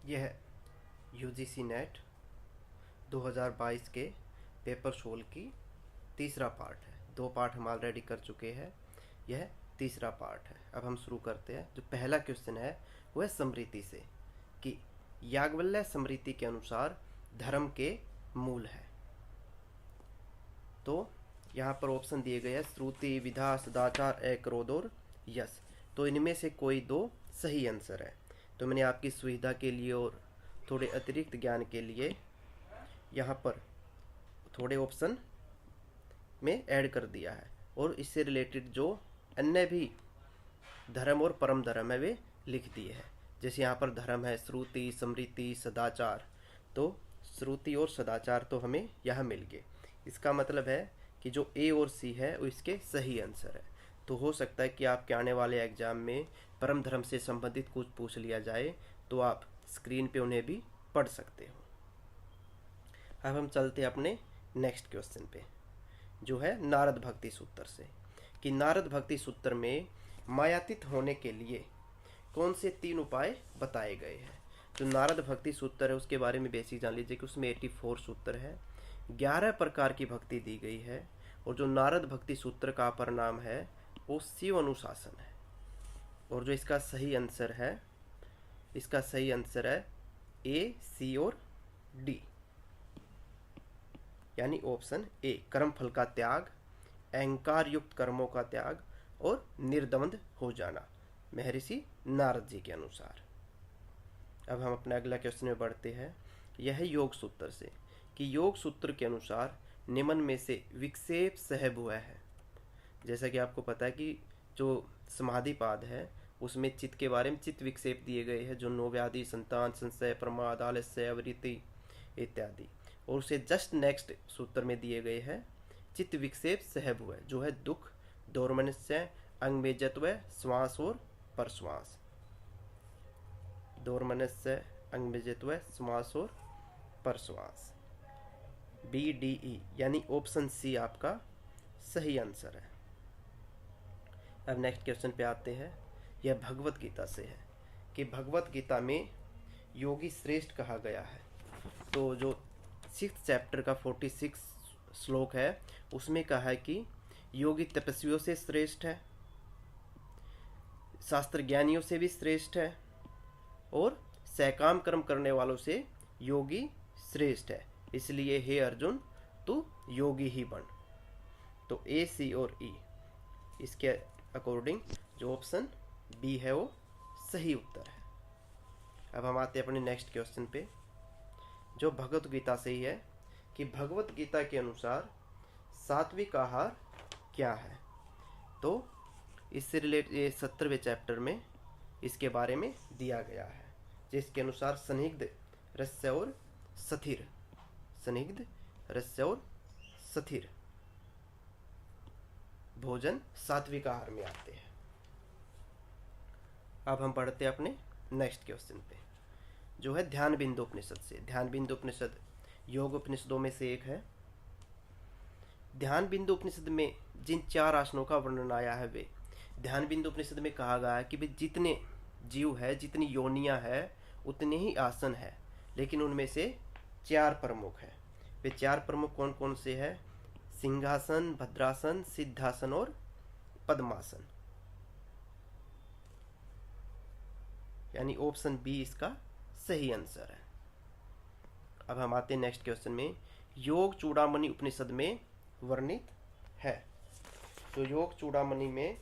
यह UGC net 2022 के paper soul की तीसरा पार्ट है। 2 पार्ट हम ऑलरेडी कर चुके हैं, यह तीसरा पार्ट है। अब हम शुरू करते हैं। जो पहला क्वेश्चन है वह स्मृति से कि याज्ञवल्क्य स्मृति के अनुसार धर्म के मूल है। तो यहाँ पर ऑप्शन दिए गए हैं श्रुति, विधा, सदाचार, अक्रोध और यश। तो इनमें से कोई 2 सही आंसर है। तो मैंने आपकी सुविधा के लिए और थोड़े अतिरिक्त ज्ञान के लिए यहाँ पर थोड़े ऑप्शन में ऐड कर दिया है, और इससे रिलेटेड जो अन्य भी धर्म और परम धर्म है वे लिख दिए हैं। जैसे यहाँ पर धर्म है श्रुति, स्मृति, सदाचार। तो श्रुति और सदाचार तो हमें यहाँ मिल गए। इसका मतलब है कि जो ए और सी है वो इसके सही आंसर है। तो हो सकता है कि आपके आने वाले एग्जाम में परम धर्म से संबंधित कुछ पूछ लिया जाए, तो आप स्क्रीन पे उन्हें भी पढ़ सकते हो। अब हम चलते हैं अपने नेक्स्ट क्वेश्चन पे, जो है नारद भक्ति सूत्र से कि नारद भक्ति सूत्र में मायातीत होने के लिए कौन से 3 उपाय बताए गए हैं। जो नारद भक्ति सूत्र है उसके बारे में बेसिक जान लीजिए कि उसमें 84 सूत्र है, 11 प्रकार की भक्ति दी गई है, और जो नारद भक्ति सूत्र का अपर नाम है वो शिव अनुशासन है। और जो इसका सही आंसर है, इसका सही आंसर है ए, सी और डी, यानी ऑप्शन ए, कर्म फल का त्याग, अहंकार युक्त कर्मों का त्याग और निर्द्वंद हो जाना, महर्षि नारद जी के अनुसार। अब हम अपने अगला क्वेश्चन में बढ़ते हैं। यह है योग सूत्र से कि योग सूत्र के अनुसार निम्न में से विक्षेप सहब हुआ है। जैसा कि आपको पता है कि जो समाधिपाद है उसमें चित्त के बारे में चित्त विक्षेप दिए गए हैं, जो 9 व्याधि, संतान, संशय, प्रमाद, आलस्य, अवृत्ति इत्यादि। और उसे जस्ट नेक्स्ट सूत्र में दिए गए हैं चित्त विक्षेप सहब हुआ, जो है दुख, दौर्मनस्य, अंगमेजत्व, श्वास और प्रश्वास। दौर्मनस्य, अंगमेजत्व, श्वास और प्रश्वास, बी, डी, ई, यानी ऑप्शन सी आपका सही आंसर है। अब नेक्स्ट क्वेश्चन पे आते हैं। यह भगवत गीता से है कि भगवत गीता में योगी श्रेष्ठ कहा गया है। तो जो 6th चैप्टर का 46 श्लोक है उसमें कहा है कि योगी तपस्वियों से श्रेष्ठ है, शास्त्र ज्ञानियों से भी श्रेष्ठ है, और सकाम कर्म करने वालों से योगी श्रेष्ठ है। इसलिए हे अर्जुन तू योगी ही बन। तो ए, सी और ई, इसके अकॉर्डिंग जो ऑप्शन बी है वो सही उत्तर है। अब हम आते हैं अपने नेक्स्ट क्वेश्चन पे, जो भगवत गीता से ही है कि भगवत गीता के अनुसार सात्विक आहार क्या है। तो इससे रिलेटेड ये 17वें चैप्टर में इसके बारे में दिया गया है, जिसके अनुसार स्निग्ध, रस्य और स्थिर, स्निग्ध, रस्य और स्थिर भोजन सात्विक आहार में आते हैं। अब हम पढ़ते हैं अपने नेक्स्ट क्वेश्चन पे, जो है ध्यान बिंदु उपनिषद से। ध्यान बिंदु उपनिषद योग उपनिषदों में से एक है। ध्यान बिंदु उपनिषद में जिन 4 आसनों का वर्णन आया है वे ध्यान बिंदु उपनिषद में कहा गया है कि वे जितने जीव है, जितनी योनियां है, उतने ही आसन है, लेकिन उनमें से 4 प्रमुख है। वे 4 प्रमुख कौन कौन से है? सिंहासन, भद्रासन, सिद्धासन और पद्मासन, यानी ऑप्शन बी इसका सही आंसर है। अब हम आते हैं नेक्स्ट क्वेश्चन में। योग चूड़ामणि उपनिषद में वर्णित है। तो योग चूड़ामणि में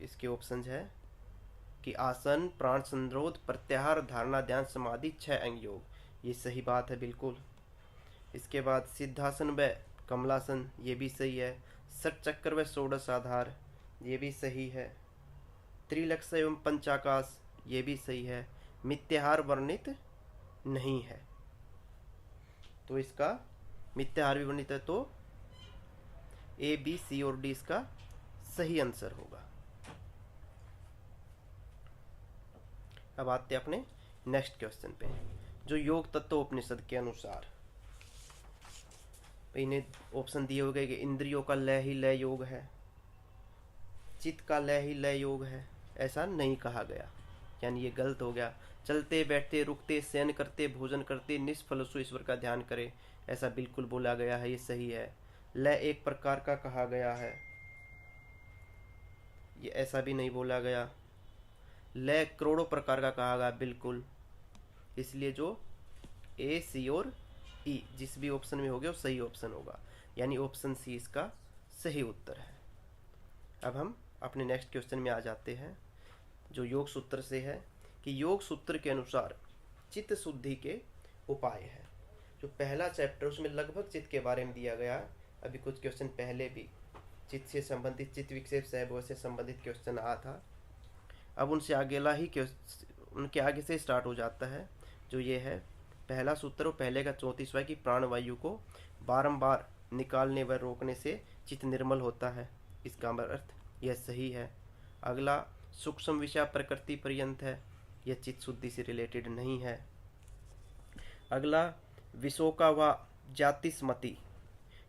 इसके ऑप्शंस है कि आसन, प्राण संरोध, प्रत्याहार, धारणा, ध्यान, समाधि, 6 अंग योग। ये सही बात है बिल्कुल। इसके बाद सिद्धासन व कमलासन, ये भी सही है। षट चक्र व षोडश आधार, ये भी सही है। त्रिलक्ष्य एवं पंचाकाश, ये भी सही है। मिथ्याहार वर्णित नहीं है, तो इसका मिथ्याहार भी वर्णित है, तो ए, बी, सी और डी इसका सही आंसर होगा। अब आते हैं अपने नेक्स्ट क्वेश्चन पे, जो योग तत्व उपनिषद के अनुसार इन्हें ऑप्शन दिए हो गए कि इंद्रियों का लय ही लय योग है, चित्त का लय ही लय योग है। ऐसा नहीं कहा गया। यानी ये गलत हो गया। चलते बैठते रुकते शयन करते भोजन करते निष्फलसु ईश्वर का ध्यान करे, ऐसा बिल्कुल बोला गया है, ये सही है। ल एक प्रकार का कहा गया है, ये ऐसा भी नहीं बोला गया। ल करोड़ों प्रकार का कहा गया, बिल्कुल। इसलिए जो ए सी और ई जिस भी ऑप्शन में हो गया वो सही ऑप्शन होगा, यानी ऑप्शन सी इसका सही उत्तर है। अब हम अपने नेक्स्ट क्वेश्चन में आ जाते हैं, जो योग सूत्र से है कि योग सूत्र के अनुसार चित्त शुद्धि के उपाय है। जो पहला चैप्टर उसमें लगभग चित्त के बारे में दिया गया, अभी कुछ क्वेश्चन पहले भी चित्त से संबंधित, चित्त विक्षेप सहभोग से संबंधित क्वेश्चन आया था। अब उनसे आगेला ही उनके आगे से स्टार्ट हो जाता है। जो ये है पहला सूत्र, वो पहले का 34वां कि प्राणवायु को बारंबार निकालने व रोकने से चित्त निर्मल होता है, इसका अर्थ यह सही है। अगला सूक्ष्म विषय प्रकृति पर्यंत है, यह चित्त शुद्धि से रिलेटेड नहीं है। अगला विशोका व ज्योतिष्मति,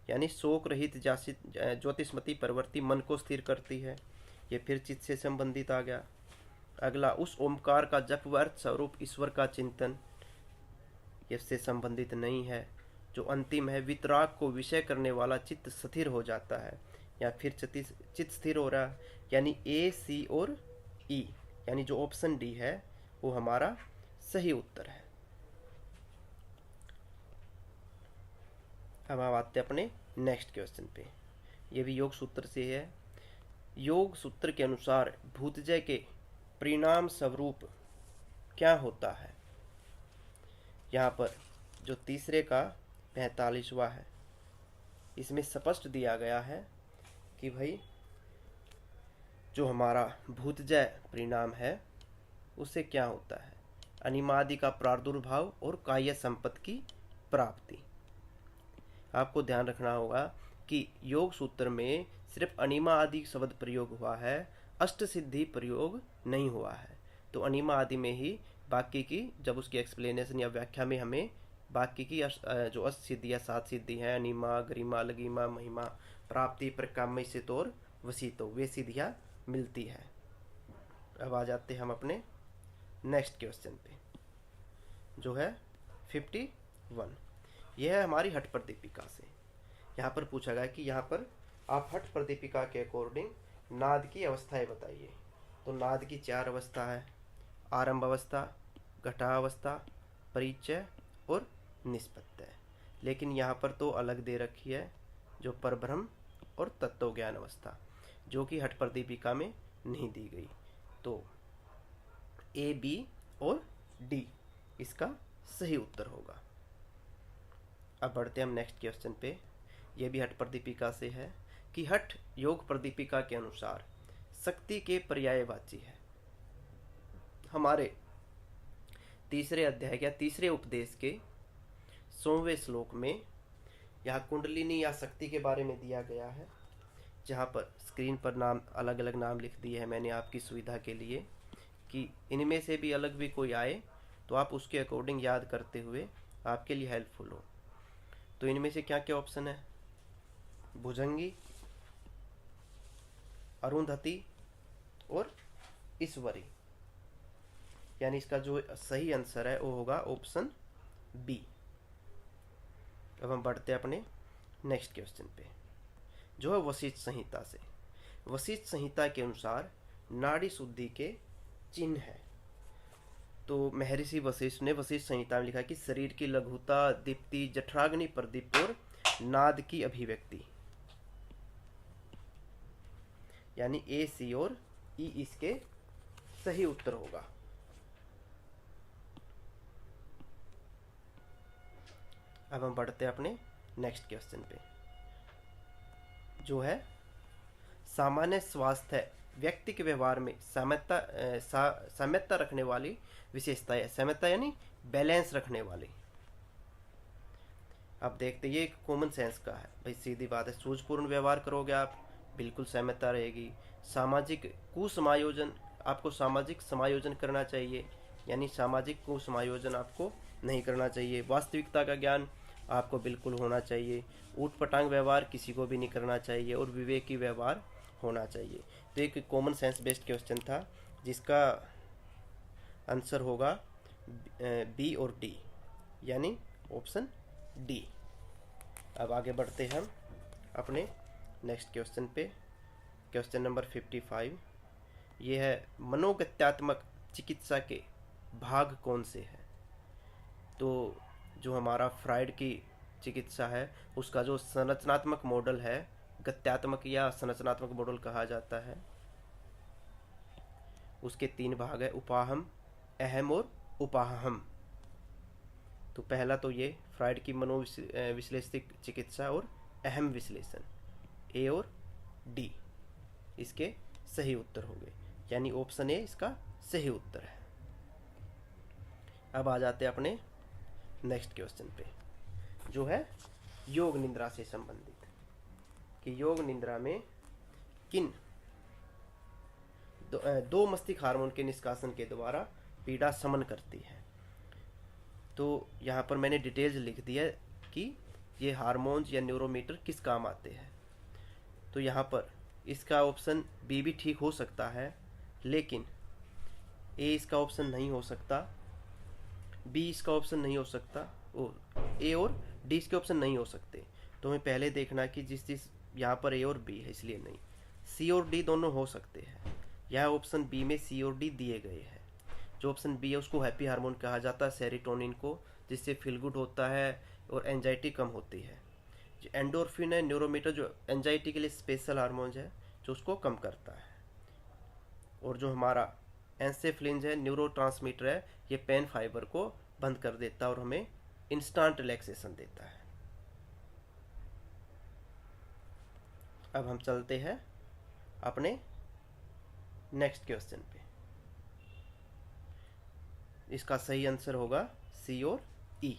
यानी शोक रहित ज्योतिष्मति प्रवृत्ति मन को स्थिर करती है, यह फिर चित्त से संबंधित आ गया। अगला उस ओमकार का जप व अर्थ स्वरूप ईश्वर का चिंतन, इससे संबंधित नहीं है। जो अंतिम है वितराग को विषय करने वाला चित्त स्थिर हो जाता है, या फिर चित्त स्थिर हो रहा है, यानी ए सी और ई, यानी जो ऑप्शन डी है वो हमारा सही उत्तर है। अब हम आते हैं अपने नेक्स्ट क्वेश्चन पे, ये भी योग सूत्र से है। योग सूत्र के अनुसार भूतजय के परिणाम स्वरूप क्या होता है। यहाँ पर जो तीसरे का 45वां है, इसमें स्पष्ट दिया गया है कि भाई जो हमारा भूतजय परिणाम है उससे क्या होता है, अनिमादि का प्रादुर्भाव और काह्य संपत्ति की प्राप्ति। आपको ध्यान रखना होगा कि योग सूत्र में सिर्फ अनिमा आदि शब्द प्रयोग हुआ है, अष्ट सिद्धि प्रयोग नहीं हुआ है। तो अनिमा आदि में ही बाकी की, जब उसकी एक्सप्लेनेशन या व्याख्या में हमें बाकी की जो अष्ट सिद्धि या 7 सिद्धि हैं, अनिमा गरिमा लगिमा महिमा प्राप्ति प्रकाम्य से तौर वसीतो, वे सिद्धियाँ मिलती है। अब आ जाते हैं हम अपने नेक्स्ट क्वेश्चन पे, जो है 51। यह है हमारी हठ प्रदीपिका से। यहाँ पर पूछा गया कि यहाँ पर आप हठ प्रदीपिका के अकॉर्डिंग नाद की अवस्थाएं बताइए। तो नाद की 4 अवस्था है, आरंभ अवस्था, घटावस्था, परिचय और निष्पत्ति। लेकिन यहाँ पर तो अलग दे रखी है, जो परब्रह्म और तत्व ज्ञान अवस्था, जो कि हठ प्रदीपिका में नहीं दी गई। तो ए बी और डी इसका सही उत्तर होगा। अब बढ़ते हैं हम नेक्स्ट क्वेश्चन पे, यह भी हठ प्रदीपिका से है कि हठ योग प्रदीपिका के अनुसार शक्ति के पर्यायवाची है। हमारे तीसरे अध्याय या तीसरे उपदेश के 100वें श्लोक में यहाँ कुंडलिनी या शक्ति के बारे में दिया गया है, जहाँ पर स्क्रीन पर नाम अलग अलग नाम लिख दिए हैं मैंने आपकी सुविधा के लिए, कि इनमें से भी अलग भी कोई आए तो आप उसके अकॉर्डिंग याद करते हुए आपके लिए हेल्पफुल हो। तो इनमें से क्या क्या ऑप्शन है, भुजंगी, अरुंधति और ईश्वरी, यानी इसका जो सही आंसर है वो होगा ऑप्शन बी। अब हम बढ़ते हैं अपने नेक्स्ट क्वेश्चन पे, जो है वशिष्ठ संहिता से। वशिष्ठ संहिता के अनुसार नाड़ी शुद्धि के चिन्ह है। तो महर्षि वशिष्ठ ने वशिष्ठ संहिता में लिखा कि शरीर की लघुता, दीप्ति, जठराग्नि प्रदीप और नाद की अभिव्यक्ति, यानी ए सी और ई इसके सही उत्तर होगा। अब हम बढ़ते हैं अपने नेक्स्ट क्वेश्चन पे, जो है सामान्य स्वास्थ्य व्यक्ति के व्यवहार में साम्यता रखने वाली विशेषता है। साम्यता यानी बैलेंस रखने वाली। अब देखते, ये एक कॉमन सेंस का है भाई, सीधी बात है। सूझपूर्ण व्यवहार करोगे आप, बिल्कुल साम्यता रहेगी। सामाजिक कुसमायोजन, आपको सामाजिक समायोजन करना चाहिए, यानी सामाजिक कुसमायोजन आपको नहीं करना चाहिए। वास्तविकता का ज्ञान आपको बिल्कुल होना चाहिए। ऊट पटांग व्यवहार किसी को भी नहीं करना चाहिए, और विवेकी व्यवहार होना चाहिए। तो एक कॉमन सेंस बेस्ड क्वेश्चन था, जिसका आंसर होगा बी और डी, यानी ऑप्शन डी। अब आगे बढ़ते हैं हम अपने नेक्स्ट क्वेश्चन पे। क्वेश्चन नंबर 55, ये है मनोगत्यात्मक चिकित्सा के भाग कौन से हैं। तो जो हमारा फ्राइड की चिकित्सा है उसका जो संरचनात्मक मॉडल है, गत्यात्मक या संरचनात्मक मॉडल कहा जाता है, उसके 3 भाग है, उपाहम, अहम और उपाहम। तो पहला तो ये फ्राइड की मनोविश्लेषिक चिकित्सा और अहम विश्लेषण, ए और डी इसके सही उत्तर होंगे, यानी ऑप्शन ए इसका सही उत्तर है। अब आ जाते हैं अपने नेक्स्ट क्वेश्चन पे, जो है योग निद्रा से संबंधित, कि योग निद्रा में किन दो मस्तिष्क हार्मोन के निष्कासन के द्वारा पीड़ा शमन करती है। तो यहाँ पर मैंने डिटेल्स लिख दिया कि ये हार्मोन्स या न्यूरोमीटर किस काम आते हैं। तो यहाँ पर इसका ऑप्शन बी भी ठीक हो सकता है, लेकिन ए इसका ऑप्शन नहीं हो सकता, बी इसका ऑप्शन नहीं हो सकता, ए और डी इसके ऑप्शन नहीं हो सकते। तो हमें पहले देखना कि जिस यहाँ पर ए और बी है इसलिए नहीं, सी और डी दोनों हो सकते हैं। यहाँ ऑप्शन बी में सी और डी दिए गए हैं। जो ऑप्शन बी है उसको हैप्पी हार्मोन कहा जाता है, सेरोटोनिन को, जिससे फील गुड होता है और एंजाइटी कम होती है। जो एंडोर्फिन है न्यूरोमीटर, जो एंजाइटी के लिए स्पेशल हार्मोन है जो उसको कम करता है। और जो हमारा एंसेफ्लिन है न्यूरोट्रांसमीटर है, ये पेन फाइबर को बंद कर देता है और हमें इंस्टेंट रिलैक्सेशन देता है। अब हम चलते हैं अपने नेक्स्ट क्वेश्चन पे। इसका सही आंसर होगा सी और ई।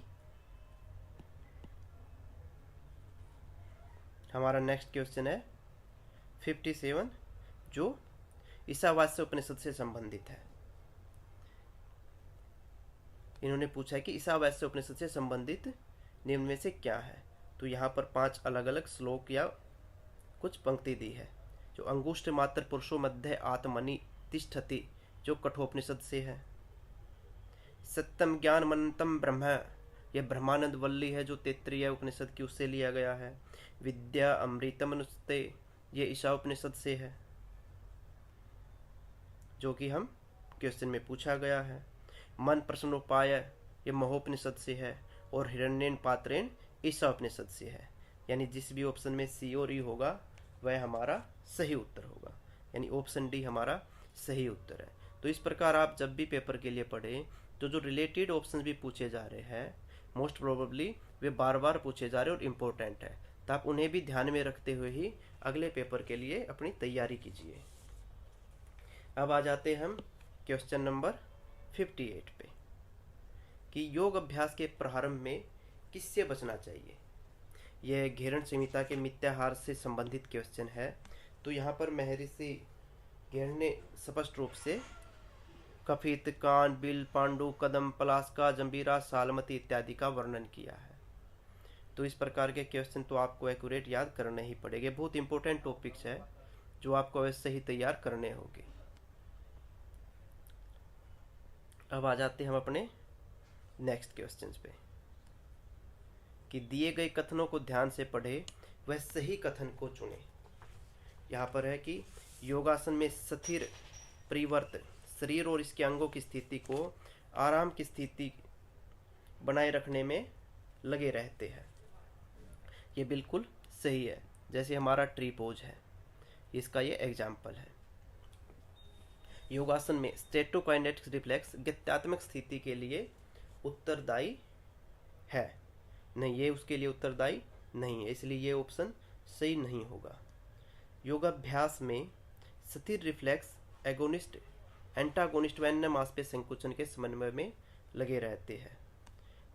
हमारा नेक्स्ट क्वेश्चन है 57, जो ईशावास्य उपनिषद से संबंधित है। इन्होंने पूछा है कि ईशावास्य उपनिषद से संबंधित निम्न में से क्या है। तो यहाँ पर 5 अलग अलग श्लोक या कुछ पंक्ति दी है। जो अंगुष्ठ मात्र पुरुषो मध्य आत्मनि तिष्ठति, जो कठोपनिषद से है। सत्यम ज्ञान मनंतम ब्रह्म, यह ब्रह्मानंद वल्ली है जो तैत्तिरीय उपनिषद की उससे लिया गया है। विद्या अमृतम नुस्ते, ये ईशा उपनिषद से है, जो कि हम क्वेश्चन में पूछा गया है। मन प्रश्नोपाय, ये महोपनिषद से है। और हिरण्यन पात्रेन ईशा उपनिषद से है। यानी जिस भी ऑप्शन में सी और ई होगा वह हमारा सही उत्तर होगा, यानी ऑप्शन डी हमारा सही उत्तर है। तो इस प्रकार आप जब भी पेपर के लिए पढ़ें तो जो रिलेटेड ऑप्शन भी पूछे जा रहे हैं मोस्ट प्रोबेबली वे बार बार पूछे जा रहे हैं और इम्पोर्टेंट है, तो आप उन्हें भी ध्यान में रखते हुए ही अगले पेपर के लिए अपनी तैयारी कीजिए। अब आ जाते हैं हम क्वेश्चन नंबर 58 पे, कि योग अभ्यास के प्रारंभ में किससे बचना चाहिए। यह घेरण संहिता के मिथ्याहार से संबंधित क्वेश्चन है। तो यहाँ पर महर्षि घेरण ने स्पष्ट रूप से कफित, कान, बिल, पांडु, कदम, पलास्का, जंबीरा, सालमती इत्यादि का वर्णन किया है। तो इस प्रकार के क्वेश्चन तो आपको एक्यूरेट याद करने ही पड़ेंगे। बहुत इंपॉर्टेंट टॉपिक्स है जो आपको वैसे ही तैयार करने होंगे। अब आ जाते हैं हम अपने नेक्स्ट क्वेश्चंस पे, कि दिए गए कथनों को ध्यान से पढ़े, वह सही कथन को चुने। यहाँ पर है कि योगासन में स्थिर परिवर्त शरीर और इसके अंगों की स्थिति को आराम की स्थिति बनाए रखने में लगे रहते हैं। ये बिल्कुल सही है। जैसे हमारा ट्री पोज है, इसका ये एग्जाम्पल है। योगासन में स्टेटोकाइनेटिक्स रिफ्लेक्स गत्यात्मक स्थिति के लिए उत्तरदायी है, नहीं ये उसके लिए उत्तरदायी नहीं है, इसलिए ये ऑप्शन सही नहीं होगा। योगाभ्यास में स्थिर रिफ्लेक्स एगोनिस्ट एंटागोनिस्ट व अन्य मांसपेशी संकुचन के समन्वय में लगे रहते हैं।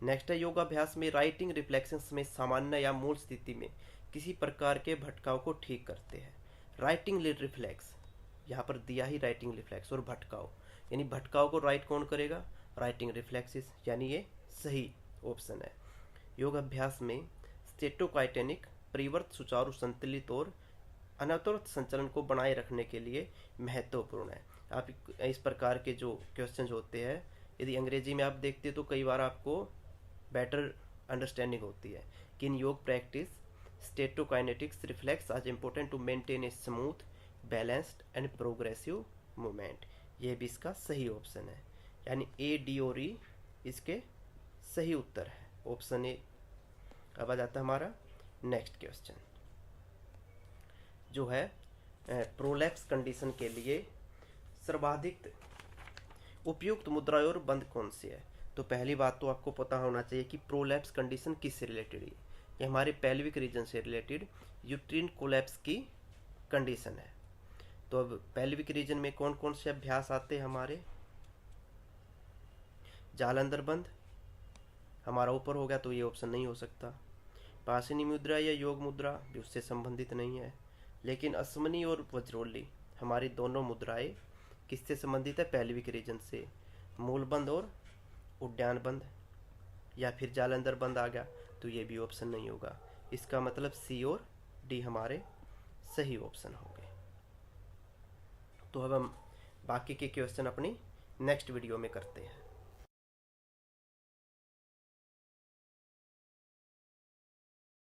नेक्स्ट है योगाभ्यास में राइटिंग रिफ्लेक्शंस में सामान्य या मूल स्थिति में किसी प्रकार के भटकाव को ठीक करते हैं। राइटिंग रिफ्लेक्स यहाँ पर दिया ही राइटिंग रिफ्लेक्स और भटकाव, यानी भटकाव को राइट कौन करेगा, राइटिंग रिफ्लेक्सिस, यानी ये सही ऑप्शन है। योगाभ्यास में स्टेटोकाइनेटिक परिवर्त सुचारू, संतुलित और अनवरत संचलन को बनाए रखने के लिए महत्वपूर्ण है। आप इस प्रकार के जो क्वेश्चंस होते हैं, यदि अंग्रेजी में आप देखते तो कई बार आपको बेटर अंडरस्टैंडिंग होती है कि in yoga practice statokinetics reflex आज important to maintain a smooth balanced and progressive movement. ये भी इसका सही ऑप्शन है, यानी ए, डी और ई इसके सही उत्तर है, ऑप्शन ए। अब आ जाता है हमारा नेक्स्ट क्वेश्चन, जो है प्रोलैप्स कंडीशन के लिए सर्वाधिक उपयुक्त मुद्रा और बंद कौन सी है। तो पहली बात तो आपको पता होना चाहिए कि प्रोलैप्स कंडीशन किससे रिलेटेड है। ये हमारे पेल्विक रीजन से रिलेटेड यूट्रिन कोलैप्स की कंडीशन है। तो अब पेल्विक रीजन में कौन कौन से अभ्यास आते हैं हमारे, जाल अंदर बंद हमारा ऊपर हो गया तो ये ऑप्शन नहीं हो सकता। पासिनी मुद्रा या योग मुद्रा भी उससे संबंधित नहीं है। लेकिन असमनी और वज्रोली हमारी दोनों मुद्राएं किससे संबंधित है, पेल्विक रीजन से। मूल बंद और उड्डयन बंद या फिर जाल अंदर बंद आ गया तो ये भी ऑप्शन नहीं होगा। इसका मतलब सी और डी हमारे सही ऑप्शन होंगे। तो अब हम बाकी के क्वेश्चन अपनी नेक्स्ट वीडियो में करते हैं।